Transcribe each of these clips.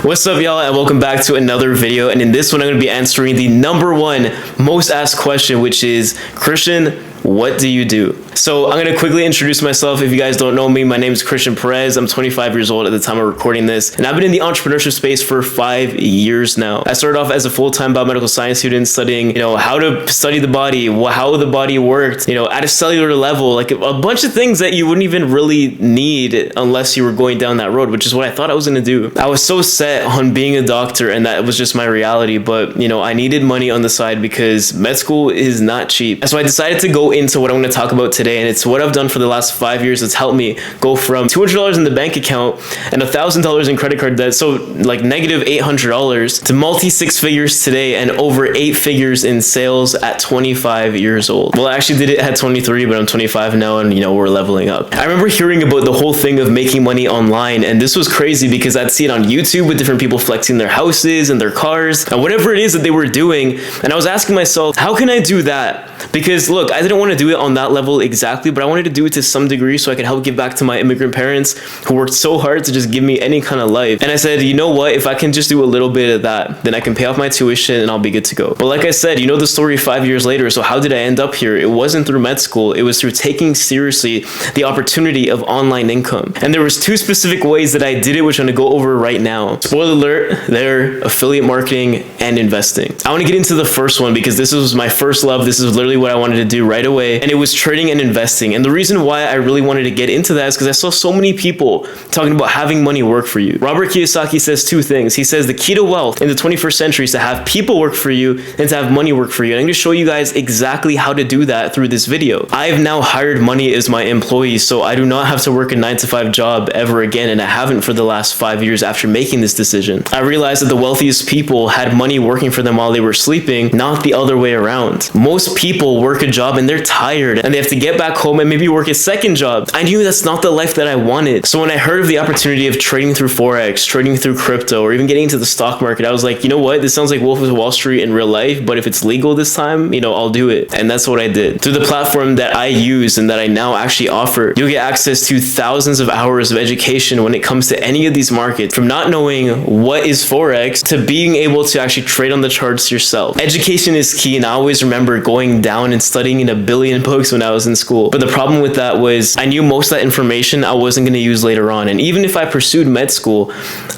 What's up, y'all, and welcome back to another video. And in this one, I'm going to be answering the number one most asked question, which is, Christian, what do you do? So I'm going to quickly introduce myself. If you guys don't know me, my name is Christian Perez. I'm 25 years old at the time of recording this, and I've been in the entrepreneurship space for 5 years now. I started off as a full-time biomedical science student studying, how to study the body, how the body worked, at a cellular level, like a bunch of things that you wouldn't even really need unless you were going down that road, which is what I thought I was going to do. I was so set on being a doctor, and that was just my reality. But, I needed money on the side because med school is not cheap. And so I decided to go into what I'm going to talk about today, and it's what I've done for the last 5 years. It's helped me go from $200 in the bank account and $1,000 in credit card debt, so like negative $800, to multi six figures today and over 8 figures in sales at 25 years old. Well, I actually did it at 23, but I'm 25 now, and we're leveling up. I remember hearing about the whole thing of making money online, and this was crazy because I'd see it on YouTube with different people flexing their houses and their cars and whatever it is that they were doing, and I was asking myself, how can I do that? Because look, I didn't want to do it on that level exactly, but I wanted to do it to some degree so I could help give back to my immigrant parents who worked so hard to just give me any kind of life. And I said, you know what, if I can just do a little bit of that, then I can pay off my tuition and I'll be good to go. But like I said, the story 5 years later. So how did I end up here? It wasn't through med school. It was through taking seriously the opportunity of online income. And there was 2 specific ways that I did it, which I'm gonna go over right now. Spoiler alert, they're affiliate marketing and investing. I want to get into the first one because this was my first love. This is literally what I wanted to do right away, and it was trading and investing. And the reason why I really wanted to get into that is because I saw so many people talking about having money work for you. Robert Kiyosaki says 2 things. He says the key to wealth in the 21st century is to have people work for you and to have money work for you. And I'm going to show you guys exactly how to do that through this video. I've now hired money as my employee, so I do not have to work a 9-to-5 job ever again, and I haven't for the last 5 years after making this decision. I realized that the wealthiest people had money working for them while they were sleeping, not the other way around. Most people work a job and they're tired and they have to get back home and maybe work a second job. I knew that's not the life that I wanted. So when I heard of the opportunity of trading through Forex, trading through crypto, or even getting into the stock market, I was like, you know what? This sounds like Wolf of Wall Street in real life, but if it's legal this time, I'll do it. And that's what I did. Through the platform that I use and that I now actually offer, you'll get access to thousands of hours of education when it comes to any of these markets, from not knowing what is Forex to being able to actually trade on the charts yourself. Education is key, and I always remember going down and studying in a billion books when I was in school. But the problem with that was I knew most of that information I wasn't going to use later on. And even if I pursued med school,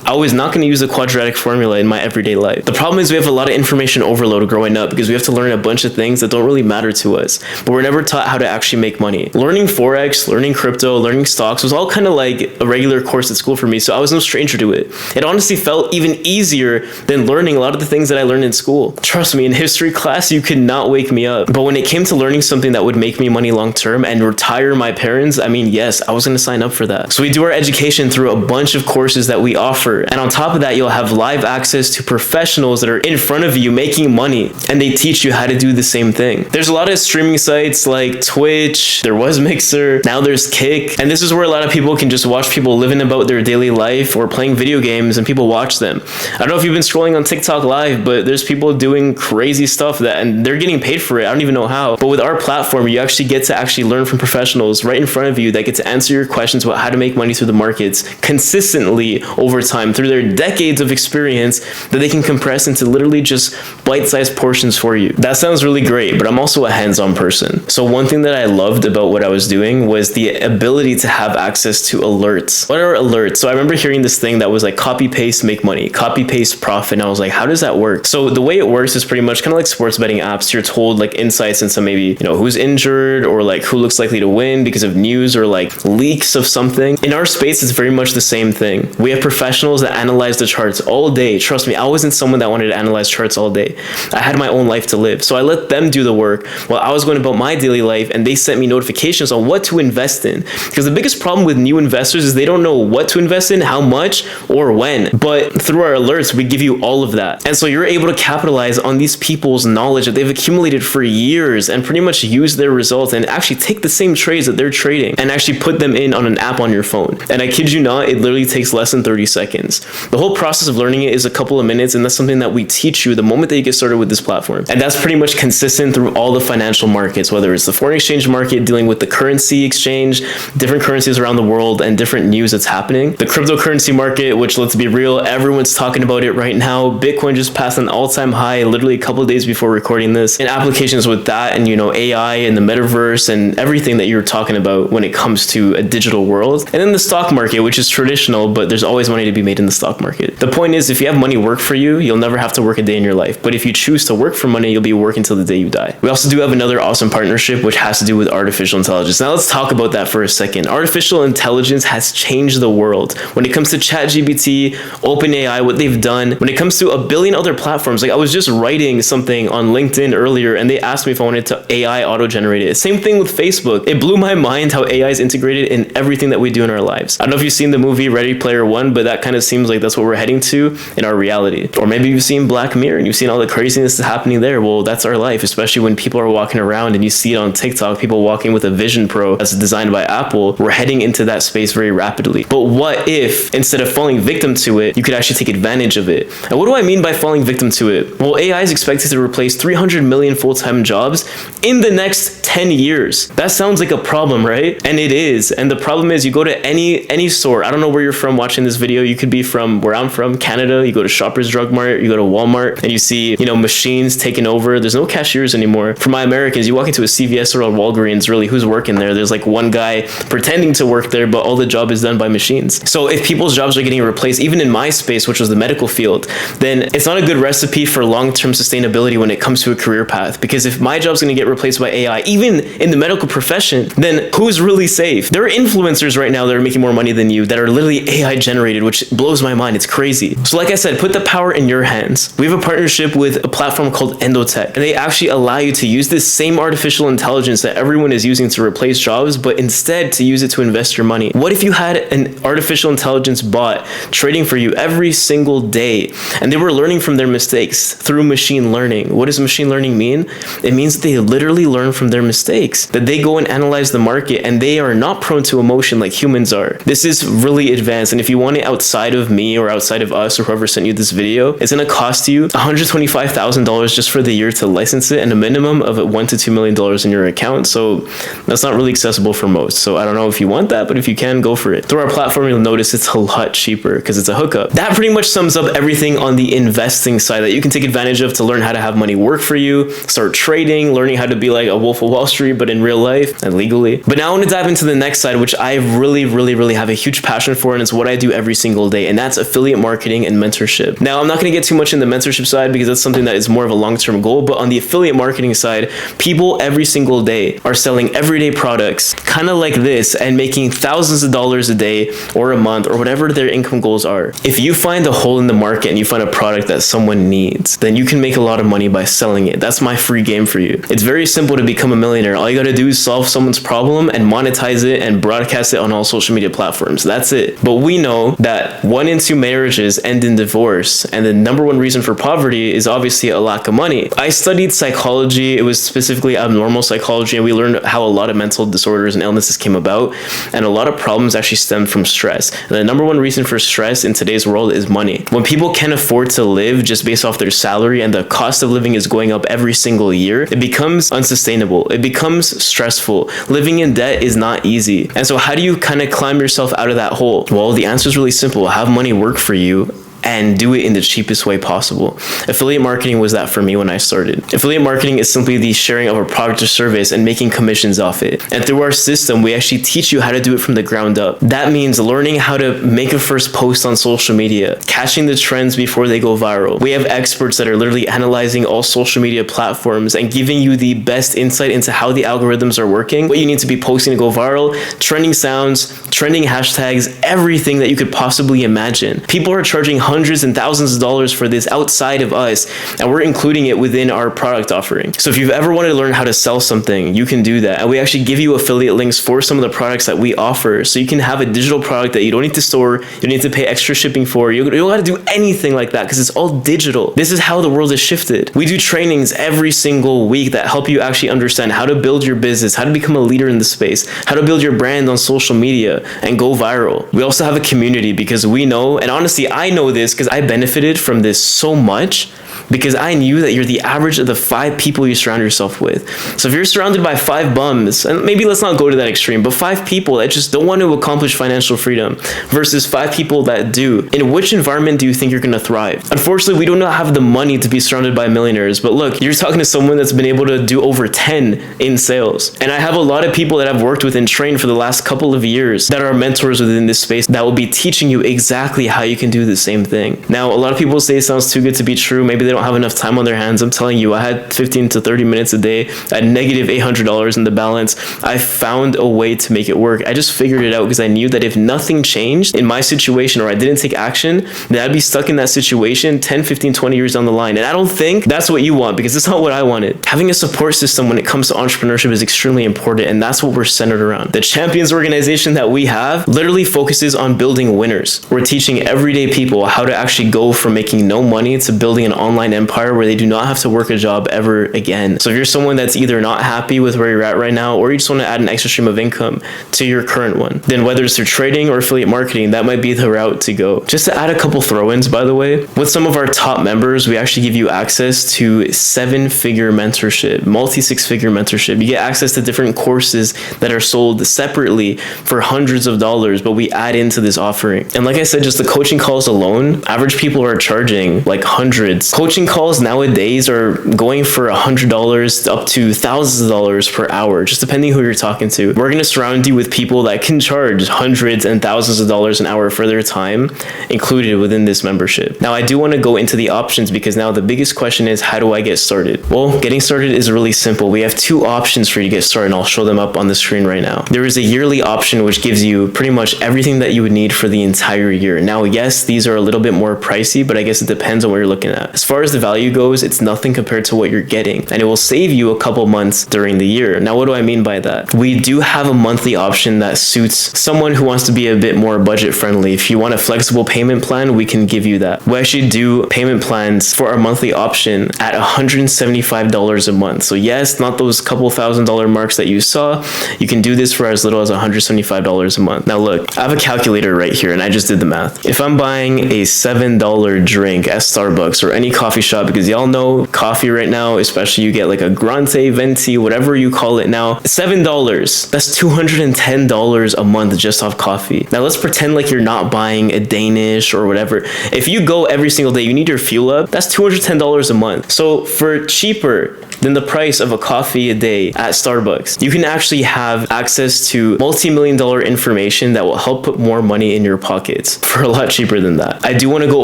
I was not going to use the quadratic formula in my everyday life. The problem is we have a lot of information overload growing up because we have to learn a bunch of things that don't really matter to us, but we're never taught how to actually make money. Learning Forex, learning crypto, learning stocks was all kind of like a regular course at school for me, so I was no stranger to it. It honestly felt even easier than learning a lot of the things that I learned in school. Trust me, in history class, you could not wake me up. But when it came to learning something that would make me money long term and retire my parents, yes, I was going to sign up for that. So we do our education through a bunch of courses that we offer. And on top of that, you'll have live access to professionals that are in front of you making money, and they teach you how to do the same thing. There's a lot of streaming sites like Twitch, there was Mixer, now there's Kick, and this is where a lot of people can just watch people living about their daily life or playing video games, and people watch them. I don't know if you've been scrolling on TikTok Live, but there's people doing crazy stuff and they're getting paid for it. I don't even know how. But with our platform, you actually get to actually learn from professionals right in front of you that get to answer your questions about how to make money through the markets consistently over time through their decades of experience that they can compress into literally just bite-sized portions for you. That sounds really great, but I'm also a hands-on person. So one thing that I loved about what I was doing was the ability to have access to alerts. What are alerts? So I remember hearing this thing that was like copy paste, make money, copy paste, profit. And I was like, how does that work? So the way it works is pretty much kind of like sports betting apps. You're told like insights into maybe, who's injured or like who looks likely to win because of news or like leaks of something. In our space, it's very much the same thing. We have professionals that analyze the charts all day. Trust me, I wasn't someone that wanted to analyze charts all day. I had my own life to live. So I let them do the work while I was going about my daily life, and they sent me notifications on what to invest in. Because the biggest problem with new investors is they don't know what to invest in, how much, or when. But through our alerts, we give you all of that. And so you're able to capitalize on these people's knowledge that they've accumulated for years and pretty much use their results and actually take the same trades that they're trading and actually put them in on an app on your phone. And I kid you not, it literally takes less than 30 seconds. The whole process of learning it is a couple of minutes, and that's something that we teach you the moment that you get started with this platform. And that's pretty much consistent through all the financial markets, whether it's the foreign exchange market, dealing with the currency exchange, different currencies around the world, and different news that's happening. The cryptocurrency market, which, let's be real, everyone's talking about it right now. Bitcoin just passed an all-time high literally a couple of days before recording this. And applications with that and, AI and the metaverse and everything that you're talking about when it comes to a digital world. And then the stock market, which is traditional, but there's always money to be made in the stock market. The point is, if you have money work for you, you'll never have to work a day in your life. But if you choose to work for money, you'll be working till the day you die. We also do have another awesome partnership, which has to do with artificial intelligence. Now let's talk about that for a second. Artificial intelligence has changed the world. When it comes to ChatGPT, OpenAI, what they've done, when it comes to a billion other platforms, like I was just writing something on LinkedIn earlier and they asked me if I wanted to AI auto-generate it. Same thing with Facebook. It blew my mind how AI is integrated in everything that we do in our lives. I don't know if you've seen the movie Ready Player One, but that kind of seems like that's what we're heading to in our reality. Or maybe you've seen Black Mirror and you've seen all the craziness that's happening there. Well, that's our life, especially when people are walking around and you see it on TikTok, people walking with a Vision Pro that's designed by Apple. We're heading into that space very rapidly. But what if, instead of falling victim to it, you could actually take advantage of it? And what do I mean by falling victim to it? Well, AI is expected to replace 300 million full-time jobs in the next 10 years. That sounds like a problem, right? And it is. And the problem is, you go to any store. I don't know where you're from watching this video. You could be from where I'm from, Canada. You go to Shoppers Drug Mart, you go to Walmart, and you see, machines taking over. There's no cashiers anymore. For my Americans, you walk into a CVS or a Walgreens, really, who's working there? There's like one guy pretending to work there, but all the job is done by machines. So if people's jobs are getting replaced, even in my space, which was the medical field, then it's not a good recipe for long-term sustainability when it comes to a career path. Because if my job's going to get replaced by AI, even in the medical profession, then who's really safe? There are influencers right now that are making more money than you that are literally AI generated, which blows my mind. It's crazy. So like I said, put the power in your hands. We have a partnership with a platform called Endotech, and they actually allow you to use this same artificial intelligence that everyone is using to replace jobs, but instead to use it to invest your money. What if you had an artificial intelligence bot trading for you every single day, and they were learning from their mistakes through machine learning? What does machine learning mean? It means that they literally learn from their mistakes, that they go and analyze the market, and they are not prone to emotion like humans are. This is really advanced, and if you want it outside of me or outside of us or whoever sent you this video, it's going to cost you $125,000 just for the year to license it, and a minimum of $1 to $2 million in your account. So that's not really accessible for most. So I don't know if you want that, but if you can, go for it. Through our platform, you'll notice it's a lot cheaper because it's a hookup. That pretty much sums up everything on the investing side that you can take advantage of to learn how to have money work for you, start trading, learning how to be like a Wolf of Wall Street, but in real life and legally. But now I want to dive into the next side, which I really have a huge passion for, and it's what I do every single day, and that's affiliate marketing and mentorship. Now, I'm not going to get too much in the mentorship side because that's something that is more of a long-term goal, but on the affiliate marketing side, people every single day are selling everyday products, kind of like this, and making thousands of dollars a day or a month or whatever their income goals are. If you find a hole in the market and you find a product that someone needs, then you can make a lot of money by selling it. That's my free game for you. It's very simple to become a millionaire. All you got to do is solve someone's problem and monetize it and broadcast it on all social media platforms. That's it. But we know that 1 in 2 marriages end in divorce, and the number one reason for poverty is obviously a lack of money. I studied psychology. It was specifically abnormal psychology, and we learned how a lot of mental disorders and illnesses came about, and a lot of problems actually stemmed from stress. And the number one reason for stress in today's world is money. When people can't afford to live just based off their salary and the cost of living is going up every single year, it becomes unsustainable. It becomes stressful. Living in debt is not easy. And so how do you kind of climb yourself out of that hole? Well, the answer is really simple. Have money work for you and do it in the cheapest way possible. Affiliate marketing was that for me when I started. Affiliate marketing is simply the sharing of a product or service and making commissions off it. And through our system, we actually teach you how to do it from the ground up. That means learning how to make a first post on social media, catching the trends before they go viral. We have experts that are literally analyzing all social media platforms and giving you the best insight into how the algorithms are working, what you need to be posting to go viral, trending sounds, trending hashtags, everything that you could possibly imagine. People are charging hundreds and thousands of dollars for this outside of us, and we're including it within our product offering. So if you've ever wanted to learn how to sell something, you can do that. And we actually give you affiliate links for some of the products that we offer, so you can have a digital product that you don't need to store, you don't need to pay extra shipping for, you don't have to do anything like that because it's all digital. This is how the world has shifted. We do trainings every single week that help you actually understand how to build your business, how to become a leader in the space, how to build your brand on social media and go viral. We also have a community because we know, and honestly, I know this because I benefited from this so much, because I knew that you're the average of the 5 people you surround yourself with. So if you're surrounded by 5 bums, and maybe let's not go to that extreme, but 5 people that just don't want to accomplish financial freedom versus 5 people that do, in which environment do you think you're going to thrive? Unfortunately, we do not have the money to be surrounded by millionaires, but look, you're talking to someone that's been able to do over 10 in sales. And I have a lot of people that I've worked with and trained for the last couple of years that are mentors within this space that will be teaching you exactly how you can do the same thing. Now, a lot of people say it sounds too good to be true. Maybe they don't have enough time on their hands. I'm telling you, I had 15 to 30 minutes a day at negative $800 in the balance. I found a way to make it work. I just figured it out because I knew that if nothing changed in my situation or I didn't take action, then I'd be stuck in that situation 10, 15, 20 years down the line. And I don't think that's what you want, because it's not what I wanted. Having a support system when it comes to entrepreneurship is extremely important, and that's what we're centered around. The Champions organization that we have literally focuses on building winners. We're teaching everyday people how to actually go from making no money to building an online empire where they do not have to work a job ever again. So if you're someone that's either not happy with where you're at right now, or you just want to add an extra stream of income to your current one, then whether it's through trading or affiliate marketing, that might be the route to go. Just to add a couple throw-ins, by the way, with some of our top members, we actually give you access to 7-figure mentorship, multi-6-figure mentorship. You get access to different courses that are sold separately for hundreds of dollars, but we add into this offering. And like I said, just the coaching calls alone, average people are charging like hundreds. Coaching calls nowadays are going for $100 up to thousands of dollars per hour, just depending who you're talking to. We're going to surround you with people that can charge hundreds and thousands of dollars an hour for their time included within this membership. Now, I do want to go into the options, because now the biggest question is, how do I get started? Well, getting started is really simple. We have 2 options for you to get started, and I'll show them up on the screen right now. There is a yearly option, which gives you pretty much everything that you would need for the entire year. Now, yes, these are a little bit more pricey, but I guess it depends on what you're looking at. As far as the value goes, it's nothing compared to what you're getting, and it will save you a couple months during the year. Now, what do I mean by that? We do have a monthly option that suits someone who wants to be a bit more budget friendly. If you want a flexible payment plan, we can give you that. We actually do payment plans for our monthly option at $175 a month. So yes, not those couple $1,000 marks that you saw. You can do this for as little as $175 a month. Now look, I have a calculator right here, and I just did the math. If I'm buying a $7 drink at Starbucks or any coffee shop, because y'all know coffee right now, especially you get like a grande, venti, whatever you call it now, $7, that's $210 a month just off coffee. Now let's pretend like you're not buying a Danish or whatever. If you go every single day, you need your fuel up, that's $210 a month. So for cheaper than the price of a coffee a day at Starbucks, you can actually have access to multi-million-dollar information that will help put more money in your pockets for a lot cheaper than that. I do want to go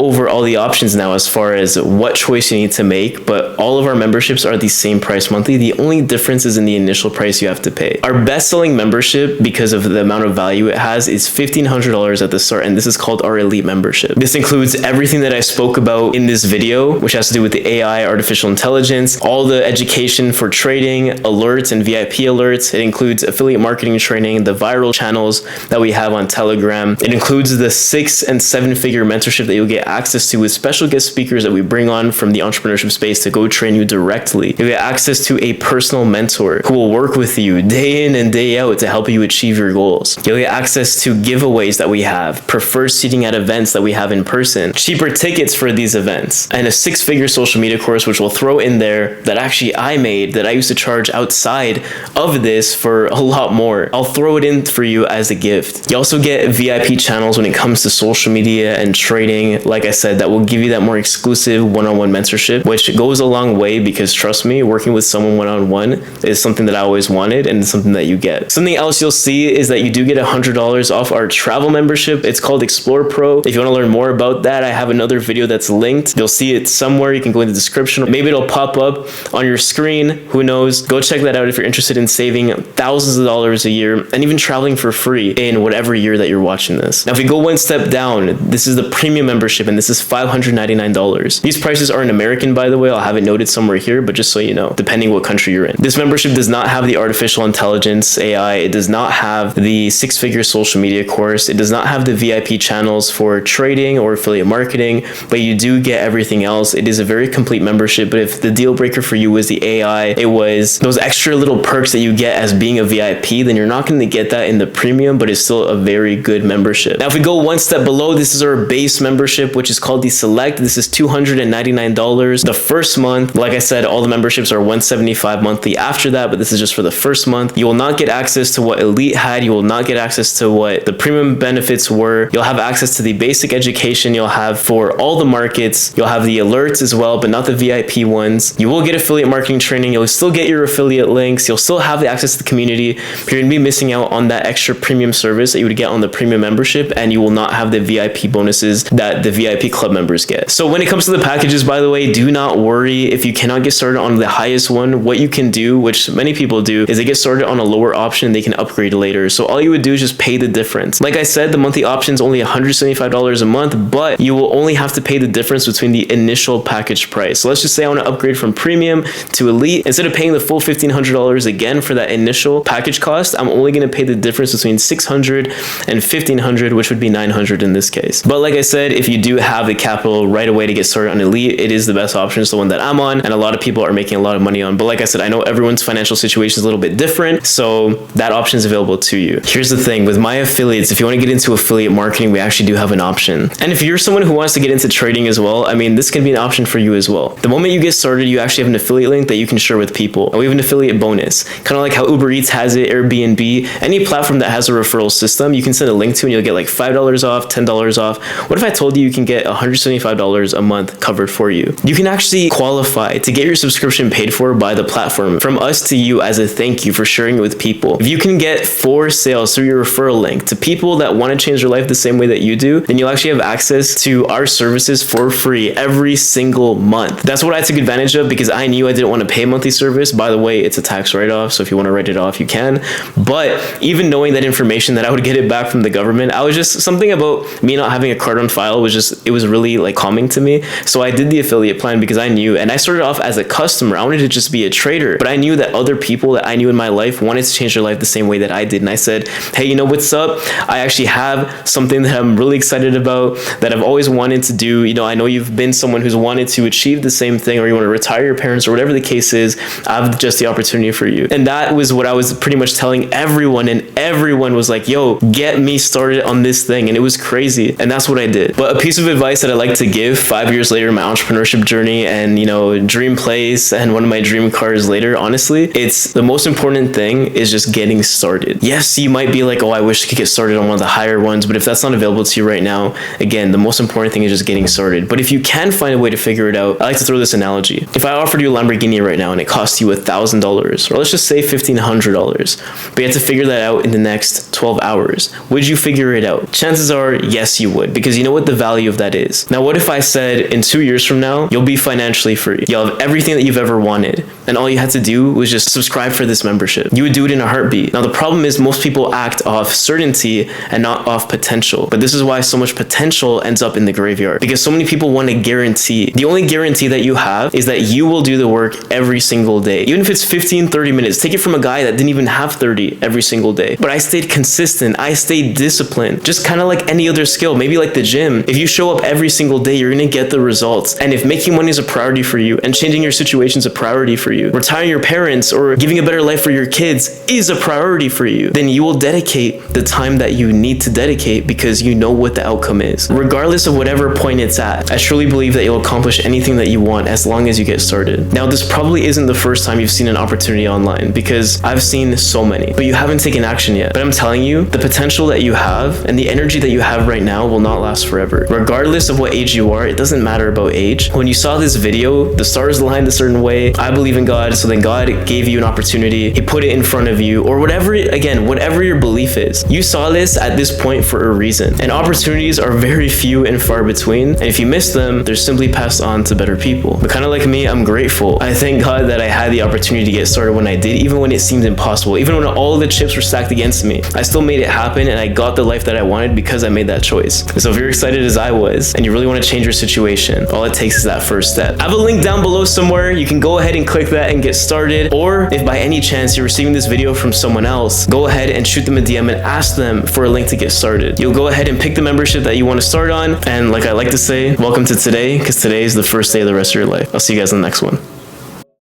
over all the options now as far as what choice you need to make, but all of our memberships are the same price monthly. The only difference is in the initial price you have to pay. Our best-selling membership, because of the amount of value it has, is $1,500 at the start, and this is called our Elite membership. This includes everything that I spoke about in this video, which has to do with the AI, artificial intelligence, all the education for trading, alerts and VIP alerts. It includes affiliate marketing training, the viral channels that we have on Telegram. It includes the 6- and 7-figure mentorship that you'll get access to with special guest speakers that we bring on from the entrepreneurship space to go train you directly. You'll get access to a personal mentor who will work with you day in and day out to help you achieve your goals. You'll get access to giveaways that we have, preferred seating at events that we have in person, cheaper tickets for these events, and a 6-figure social media course, which we'll throw in there that actually I made, that I used to charge outside of this for a lot more. I'll throw it in for you as a gift. You also get VIP channels when it comes to social media and trading. Like I said, that will give you that more exclusive one-on-one mentorship, which goes a long way, because trust me, working with someone one-on-one is something that I always wanted, and it's something that you get. Something else you'll see is that you do get $100 off our travel membership. It's called Explore Pro. If you want to learn more about that, I have another video that's linked. You'll see it somewhere. You can go in the description. Maybe it'll pop up on your screen. Who knows? Go check that out if you're interested in saving thousands of dollars a year and even traveling for free in whatever year that you're watching this. Now, if we go one step down, this is the premium membership, and this is $599. These prices are in American, by the way. I'll have it noted somewhere here, but just so you know, depending what country you're in. This membership does not have the artificial intelligence, AI. It does not have the six-figure social media course. It does not have the VIP channels for trading or affiliate marketing, but you do get everything else. It is a very complete membership, but if the deal breaker for you was the AI, it was those extra little perks that you get as being a VIP, then you're not going to get that in the premium, but it's still a very good membership. Now, if we go one step below, this is our base membership, which is called the Select. This is $299 the first month. Like I said, all the memberships are $175 monthly after that, but this is just for the first month. You will not get access to what Elite had. You will not get access to what the premium benefits were. You'll have access to the basic education you'll have for all the markets. You'll have the alerts as well, but not the VIP ones. You will get affiliate marketing training. You'll still get your affiliate links. You'll still have the access to the community, but you're going to be missing out on that extra premium service that you would get on the premium membership, and you will not have the VIP bonuses that the VIP club members get. So when it comes to the packages, by the way, do not worry if you cannot get started on the highest one. What you can do, which many people do, is they get started on a lower option. They can upgrade later. So all you would do is just pay the difference. Like I said, the monthly option is only $175 a month, but you will only have to pay the difference between the initial package price. So let's just say I want to upgrade from premium to elite. Instead of paying the full $1,500 again for that initial package cost, I'm only going to pay the difference between $600 and $1,500, which would be $900 in this case. But like I said, if you do have the capital right away to get started on elite, it is the best option. It's the one that I'm on, and a lot of people are making a lot of money on. But like I said, I know everyone's financial situation is a little bit different, so that option is available to you. Here's the thing with my affiliates, if you want to get into affiliate marketing, we actually do have an option. And if you're someone who wants to get into trading as well, I mean, this can be an option for you as well. The moment you get started, you actually have an affiliate link that you can share with people. And we have an affiliate bonus, kind of like how Uber Eats has it, Airbnb, any platform that has a referral system, you can send a link to and you'll get like $5 off, $10 off. What if I told you can get $175 a month covered for you? You can actually qualify to get your subscription paid for by the platform from us to you as a thank you for sharing it with people. If you can get 4 sales through your referral link to people that want to change their life the same way that you do, then you'll actually have access to our services for free every single month. That's what I took advantage of because I knew I didn't want to pay a monthly service. By the way, it's a tax write-off, so if you want to write it off, you can. But even knowing that information that I would get it back from the government, I was just something about me not having a card on file was just, it was really like calming to me. So I did the affiliate plan because I knew, and I started off as a customer. I wanted to just be a trader, but I knew that other people that I knew in my life wanted to change their life the same way that I did. And I said, hey, you know what's up? I actually have something that I'm really excited about that I've always wanted to do. You know, I know you've been someone who's wanted to achieve the same thing, or you want to retire your parents, or whatever the case is. I have just the opportunity for you. And that was what I was pretty much telling everyone, and everyone was like, yo, get me started on this thing. And it was crazy. And that's what I did. But a piece of advice that I like to give 5 years later in my entrepreneurship journey and, you know, dream place and one of my dream cars later, honestly, it's the most important thing is just getting started. Yes, you might be like, oh, I wish I could get started on one of the higher ones, but if that's not available to you right now, again, the most important thing is just getting started. But if you can find a way to figure it out, I like to throw this analogy. If I offered you a Lamborghini right now and it cost you $1,000, or let's just say $1,500, but you have to figure that out in the next 12 hours, would you figure it out? Chances are, yes, you would, because you know what the value of that is. Now, what if I said in 2 years from now, you'll be financially free. You'll have everything that you've ever wanted, and all you had to do was just subscribe for this membership. You would do it in a heartbeat. Now, the problem is most people act off certainty and not off potential. But this is why so much potential ends up in the graveyard, because so many people want a guarantee. The only guarantee that you have is that you will do the work every single day. Even if it's 15, 30 minutes, take it from a guy that didn't even have 30 every single day. But I stayed consistent. I stayed disciplined, just kind of like any other skill, maybe like the gym. If you show up every single day, you're going to get the results. And if making money is a priority for you and changing your situation is a priority for you, retiring your parents or giving a better life for your kids is a priority for you, then you will dedicate the time that you need to dedicate because you know what the outcome is. Regardless of whatever point it's at, I truly believe that you'll accomplish anything that you want as long as you get started. Now, this probably isn't the first time you've seen an opportunity online, because I've seen so many, but you haven't taken action yet. But I'm telling you, the potential that you have and the energy that you have right now will not last forever. Regardless of what age you are, it doesn't matter about age. When you saw this video, the stars aligned a certain way. I believe in serving God, so then God gave you an opportunity, he put it in front of you, or whatever, again, whatever your belief is. You saw this at this point for a reason, and opportunities are very few and far between, and if you miss them, they're simply passed on to better people. But kind of like me, I'm grateful. I thank God that I had the opportunity to get started when I did, even when it seemed impossible, even when all the chips were stacked against me. I still made it happen, and I got the life that I wanted because I made that choice. And so if you're excited as I was, and you really want to change your situation, all it takes is that first step. I have a link down below somewhere. You can go ahead and click that and get started. Or if by any chance you're receiving this video from someone else, go ahead and shoot them a DM and ask them for a link to get started. You'll go ahead and pick the membership that you want to start on. And like I like to say, welcome to today, because today is the first day of the rest of your life. I'll see you guys in the next one.